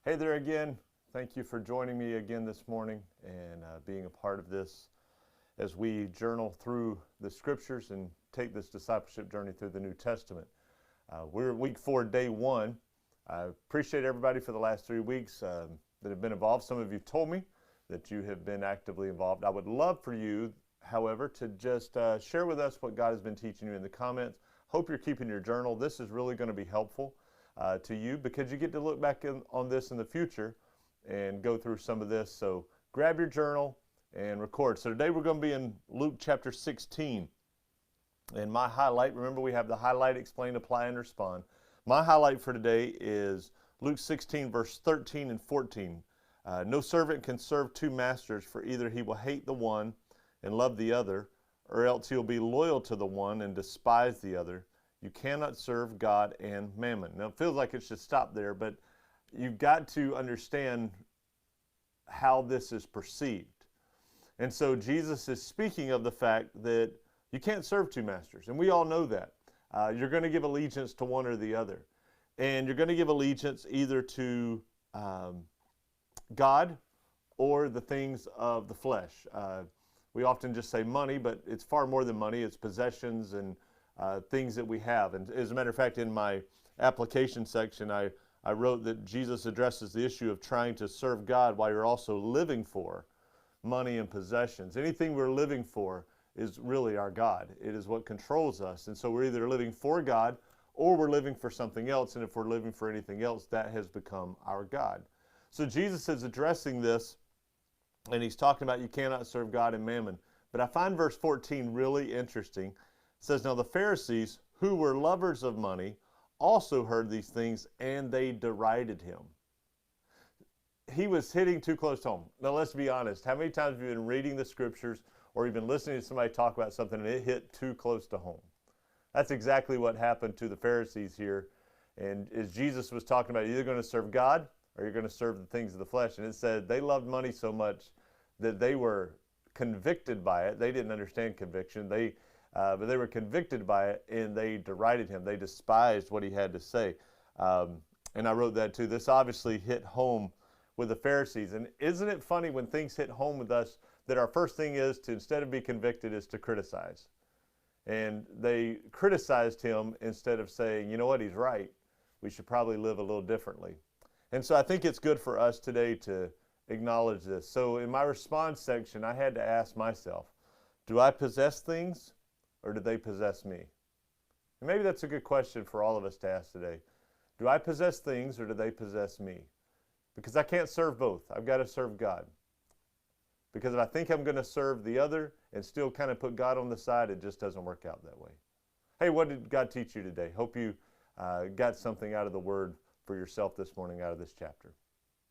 Hey there again. Thank you for joining me again this morning and being a part of this as we journal through the scriptures and take this discipleship journey through the New Testament. We're week 4, day 1. I appreciate everybody for the last 3 weeks that have been involved. Some of you told me that you have been actively involved. I would love for you, however, to just share with us what God has been teaching you in the comments. Hope you're keeping your journal. This is really going to be helpful to you because you get to look back on this in the future and go through some of this. So grab your journal and record. So today we're going to be in Luke chapter 16. And my highlight, remember we have the highlight, explain, apply, and respond. My highlight for today is Luke 16, verse 13 and 14. No servant can serve two masters, for either he will hate the one and love the other, or else he'll be loyal to the one and despise the other. You cannot serve God and mammon. Now, it feels like it should stop there, but you've got to understand how this is perceived. And so Jesus is speaking of the fact that you can't serve two masters, and we all know that. You're going to give allegiance to one or the other. And you're going to give allegiance either to God or the things of the flesh. We often just say money, but it's far more than money. It's possessions and things that we have. And as a matter of fact, in my application section, I wrote that Jesus addresses the issue of trying to serve God while you're also living for money and possessions. Anything we're living for is really our God. It is what controls us. And so we're either living for God or we're living for something else. And if we're living for anything else, that has become our God. So Jesus is addressing this, and he's talking about you cannot serve God and mammon. But I find verse 14 really interesting. It says, now the Pharisees, who were lovers of money, also heard these things, and they derided him. He was hitting too close to home. Now let's be honest. How many times have you been reading the scriptures or you've been listening to somebody talk about something and it hit too close to home? That's exactly what happened to the Pharisees here. And as Jesus was talking about, you're either going to serve God or you're going to serve the things of the flesh. And it said they loved money so much that they were convicted by it. They didn't understand conviction. But they were convicted by it, and they derided him. They despised what he had to say. And I wrote that too. This obviously hit home with the Pharisees. And isn't it funny when things hit home with us that our first thing is to, instead of be convicted, is to criticize. And they criticized him instead of saying, you know what, he's right. We should probably live a little differently. And so I think it's good for us today to acknowledge this. So in my response section, I had to ask myself, do I possess things or do they possess me? And maybe that's a good question for all of us to ask today. Do I possess things or do they possess me? Because I can't serve both. I've got to serve God. Because if I think I'm going to serve the other and still kind of put God on the side, it just doesn't work out that way. Hey, what did God teach you today? Hope you got something out of the Word for yourself this morning out of this chapter.